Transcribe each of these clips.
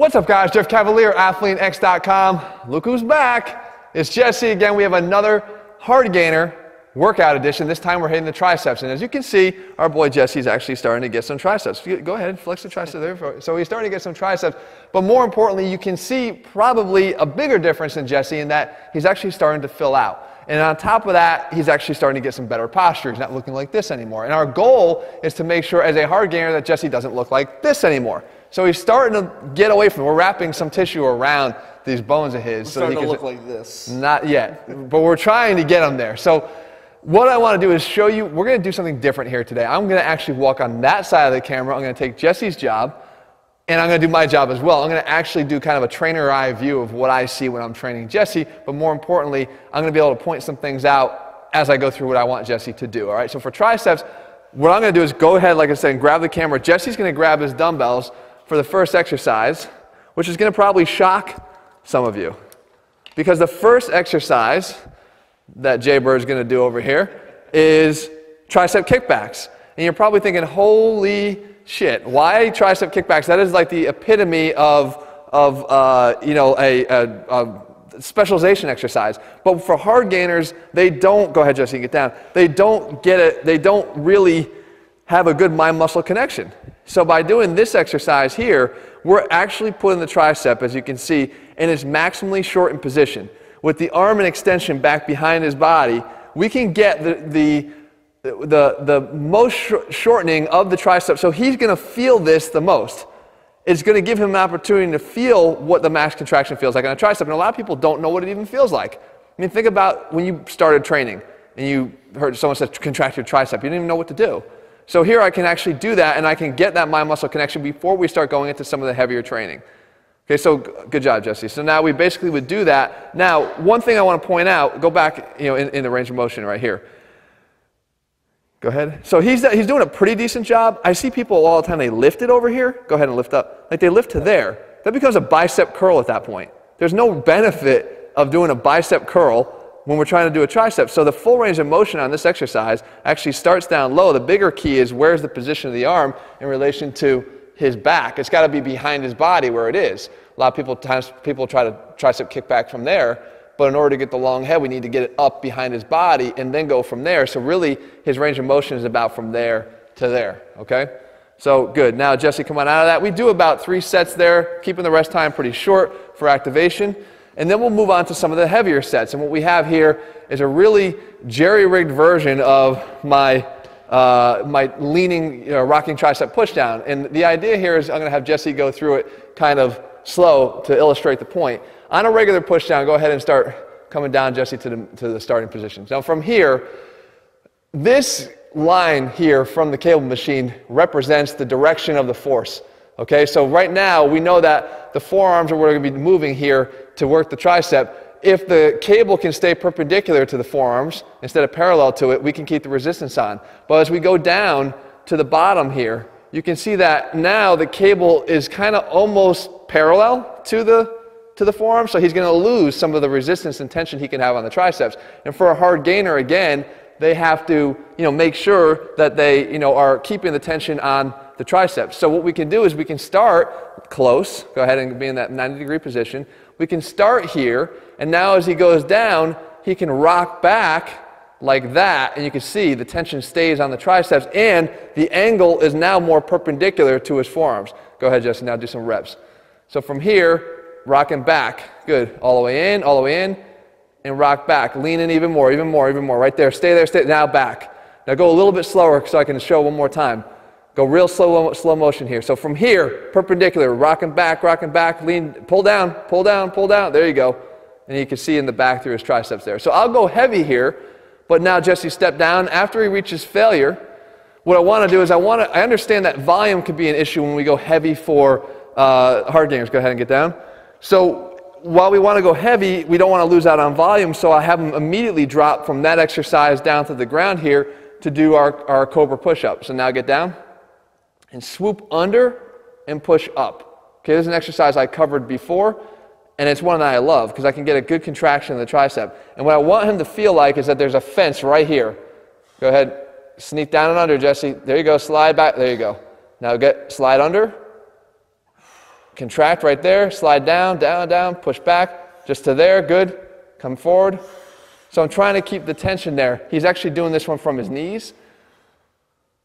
What's up, guys? Jeff Cavalier, AthleanX.com. Look who's back. It's Jesse again. We have another hard gainer workout edition. This time we're hitting the triceps. And as you can see, our boy Jesse's actually starting to get some triceps. Go ahead, flex the triceps there. So he's starting to get some triceps. But more importantly, you can see probably a bigger difference in Jesse in that he's actually starting to fill out. And on top of that, he's actually starting to get some better posture. He's not looking like this anymore. And our goal is to make sure as a hard gainer that Jesse doesn't look like this anymore. So he's starting to get away from it. We're wrapping some tissue around these bones of his. So he can look like this. Not yet, but we're trying to get him there. So what I want to do is show you, we're going to do something different here today. I'm going to actually walk on that side of the camera. I'm going to take Jesse's job, and I'm going to do my job as well. I'm going to actually do kind of a trainer eye view of what I see when I'm training Jesse, but more importantly, I'm going to be able to point some things out as I go through what I want Jesse to do. All right, so for triceps, what I'm going to do is go ahead, like I said, and grab the camera. Jesse's going to grab his dumbbells for the first exercise, which is going to probably shock some of you. Because the first exercise that Jay Bird's going to do over here is tricep kickbacks. And you're probably thinking, holy shit, why tricep kickbacks? That is like the epitome of you know, a specialization exercise. But for hard gainers, they don't, go ahead Jesse, get down, they don't get it, they don't really have a good mind-muscle connection. So by doing this exercise here, we're actually putting the tricep, as you can see, in its maximally shortened position. With the arm and extension back behind his body, we can get the most shortening of the tricep. So he's going to feel this the most. It's going to give him an opportunity to feel what the max contraction feels like on a tricep. And a lot of people don't know what it even feels like. I mean, think about when you started training and you heard someone say contract your tricep. You didn't even know what to do. So here I can actually do that, and I can get that mind-muscle connection before we start going into some of the heavier training. Okay, so good job, Jesse. So now we basically would do that. Now, one thing I want to point out, go back, you know, in the range of motion right here. Go ahead. So he's doing a pretty decent job. I see people all the time, they lift it over here. Go ahead and lift up. Like they lift to there. That becomes a bicep curl at that point. There's no benefit of doing a bicep curl when we're trying to do a tricep. So the full range of motion on this exercise actually starts down low. The bigger key is where's the position of the arm in relation to his back. It's got to be behind his body where it is. A lot of people try to tricep kick back from there, but in order to get the long head, we need to get it up behind his body and then go from there. So really, his range of motion is about from there to there, okay? So good. Now, Jesse, come on out of that. We do about 3 sets there, keeping the rest time pretty short for activation. And then we'll move on to some of the heavier sets. And what we have here is a really jerry-rigged version of my leaning, rocking tricep pushdown. And the idea here is I'm going to have Jesse go through it kind of slow to illustrate the point. On a regular pushdown, go ahead and start coming down, Jesse, to the starting position. Now from here, this line here from the cable machine represents the direction of the force. Okay, so right now we know that the forearms are where we're going to be moving here to work the tricep. If the cable can stay perpendicular to the forearms instead of parallel to it, we can keep the resistance on. But as we go down to the bottom here, you can see that now the cable is kind of almost parallel to the forearm, so he's going to lose some of the resistance and tension he can have on the triceps. And for a hard gainer, again, they have to make sure that they are keeping the tension on the triceps. So what we can do is we can start close. Go ahead and be in that 90-degree position. We can start here, and now as he goes down, he can rock back like that, and you can see the tension stays on the triceps, and the angle is now more perpendicular to his forearms. Go ahead, Justin, now do some reps. So from here, rocking back. Good. All the way in, and rock back. Lean in even more. Right there. Stay there, stay. Now back. Now go a little bit slower so I can show one more time. Go real slow motion here. So from here, perpendicular, rocking back, lean, pull down. There you go. And you can see in the back through his triceps there. So I'll go heavy here, but now Jesse step down. After he reaches failure, what I want to do is I understand that volume could be an issue when we go heavy for hard gainers. Go ahead and get down. So while we want to go heavy, we don't want to lose out on volume, so I have him immediately drop from that exercise down to the ground here to do our Cobra Pushup. So now get down and swoop under and push up. Okay, this is an exercise I covered before, and it's one that I love because I can get a good contraction in the tricep. And what I want him to feel like is that there's a fence right here. Go ahead, sneak down and under, Jesse. There you go, slide back, there you go. Now slide under. contract right there, slide down, down, down, push back, just to there, good, come forward. So I'm trying to keep the tension there. He's actually doing this one from his knees,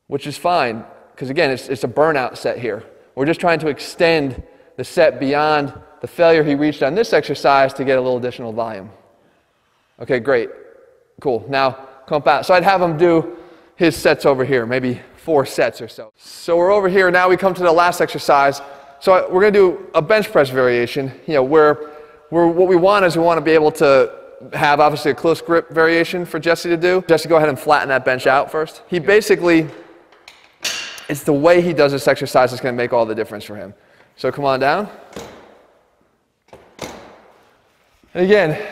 which is fine, because again, it's a burnout set here. We're just trying to extend the set beyond the failure he reached on this exercise to get a little additional volume. Okay, great, cool. Now, come out. So I'd have him do his sets over here, maybe 4 sets or so. So we're over here, now we come to the last exercise. So we're gonna do a bench press variation, where what we want is we wanna be able to have obviously a close grip variation for Jesse to do. Jesse, go ahead and flatten that bench out first. He basically, it's the way he does this exercise that's gonna make all the difference for him. So come on down. And again,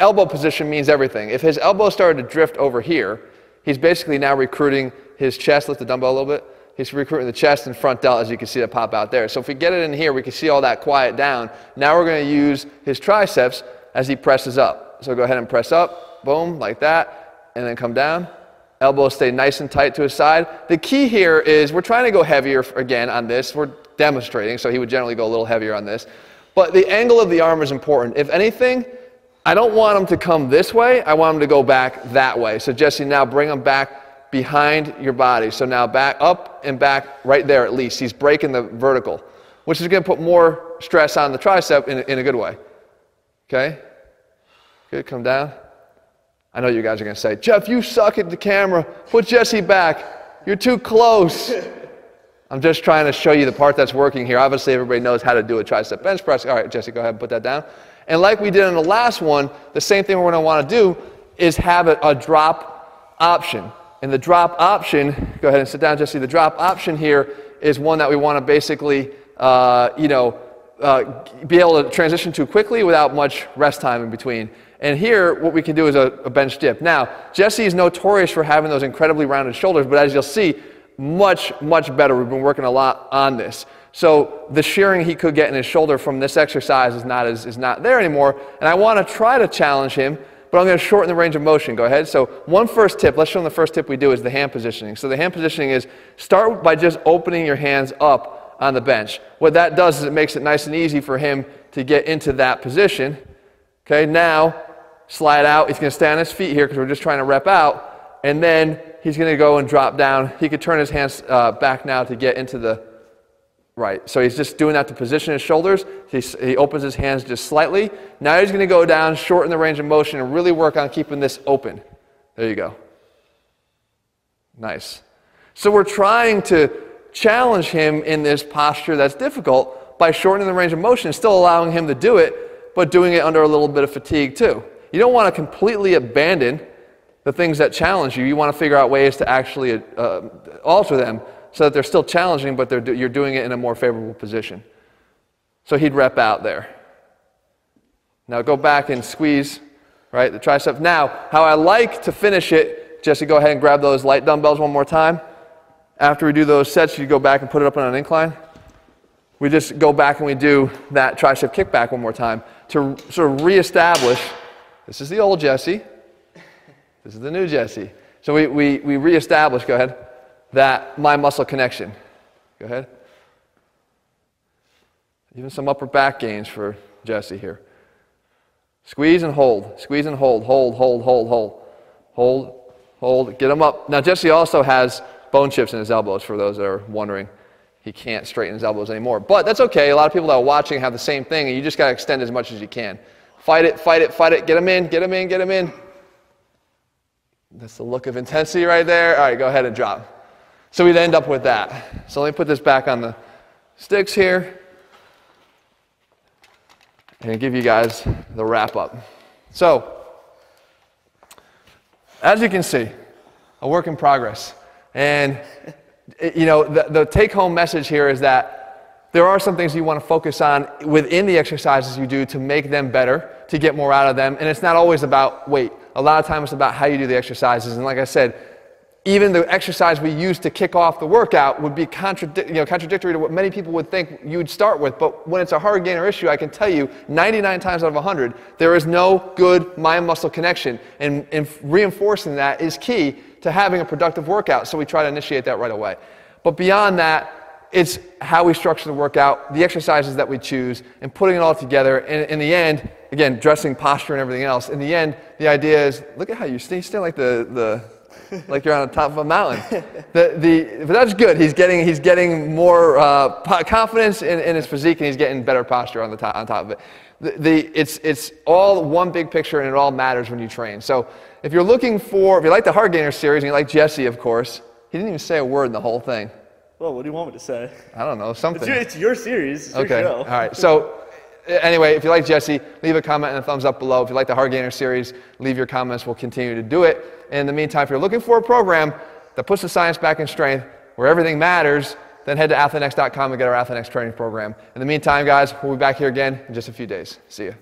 elbow position means everything. If his elbow started to drift over here, he's basically now recruiting his chest. Lift the dumbbell a little bit. He's recruiting the chest and front delt, as you can see that pop out there. So if we get it in here, we can see all that quiet down. Now we're going to use his triceps as he presses up. So go ahead and press up, boom, like that, and then come down. Elbows stay nice and tight to his side. The key here is we're trying to go heavier again on this. We're demonstrating, so he would generally go a little heavier on this. But the angle of the arm is important. If anything, I don't want him to come this way. I want him to go back that way. So Jesse, now bring him back behind your body. So now back up and back right there at least. He's breaking the vertical, which is going to put more stress on the tricep in a good way. Okay? Good, come down. I know you guys are going to say, Jeff, you suck at the camera. Put Jesse back. You're too close. I'm just trying to show you the part that's working here. Obviously, everybody knows how to do a tricep bench press. All right, Jesse, go ahead and put that down. And like we did in the last one, the same thing we're going to want to do is have a drop option. And the drop option, go ahead and sit down, Jesse. The drop option here is one that we want to basically, be able to transition to quickly without much rest time in between. And here, what we can do is a bench dip. Now, Jesse is notorious for having those incredibly rounded shoulders, but as you'll see, much, much better. We've been working a lot on this. So the shearing he could get in his shoulder from this exercise is not there anymore. And I want to try to challenge him, but I'm going to shorten the range of motion. Go ahead. So one first tip, let's show him the first tip we do is the hand positioning. So the hand positioning is start by just opening your hands up on the bench. What that does is it makes it nice and easy for him to get into that position. Okay, now slide out. He's going to stay on his feet here because we're just trying to rep out. And then he's going to go and drop down. He could turn his hands back now to get into the right. So he's just doing that to position his shoulders. He opens his hands just slightly. Now he's going to go down, shorten the range of motion, and really work on keeping this open. There you go. Nice. So we're trying to challenge him in this posture that's difficult by shortening the range of motion, still allowing him to do it, but doing it under a little bit of fatigue too. You don't want to completely abandon the things that challenge you. You want to figure out ways to actually alter them so that they're still challenging, but you're doing it in a more favorable position. So he'd rep out there. Now go back and squeeze, right, the tricep. Now, how I like to finish it, Jesse, go ahead and grab those light dumbbells one more time. After we do those sets, you go back and put it up on an incline. We just go back and we do that tricep kickback one more time to sort of reestablish. This is the old Jesse. This is the new Jesse. So we reestablish, go ahead, that mind muscle connection. Go ahead. Even some upper back gains for Jesse here. Squeeze and hold. Squeeze and hold. Hold, hold, hold, hold. Hold, hold. Get him up. Now Jesse also has bone chips in his elbows, for those that are wondering. He can't straighten his elbows anymore. But that's okay. A lot of people that are watching have the same thing, and you just got to extend as much as you can. Fight it, fight it, fight it. Get him in, get him in, get him in. That's the look of intensity right there. All right, go ahead and drop. So we'd end up with that. So let me put this back on the sticks here and give you guys the wrap up. So, as you can see, a work in progress. And the take-home message here is that there are some things you want to focus on within the exercises you do to make them better, to get more out of them. And it's not always about weight. A lot of times it's about how you do the exercises. And like I said, even the exercise we use to kick off the workout would be contradictory to what many people would think you would start with. But when it's a hard gainer issue, I can tell you 99 times out of 100, there is no good mind-muscle connection. And reinforcing that is key to having a productive workout. So we try to initiate that right away. But beyond that, it's how we structure the workout, the exercises that we choose, and putting it all together. And in the end, again, dressing, posture, and everything else. In the end, the idea is, look at how you stay still like like you're on the top of a mountain. But that's good. He's getting more confidence in his physique, and he's getting better posture on top of it. It's all one big picture, and it all matters when you train. So if you like the Heart Gainer series, and you like Jesse, of course, he didn't even say a word in the whole thing. Well, what do you want me to say? I don't know, something. It's your series. It's okay. Your show. All right. So anyway, if you like Jesse, leave a comment and a thumbs up below. If you like the Heart Gainer series, leave your comments. We'll continue to do it. And in the meantime, if you're looking for a program that puts the science back in strength, where everything matters, then head to athlenex.com and get our AthleneX training program. In the meantime, guys, we'll be back here again in just a few days. See you.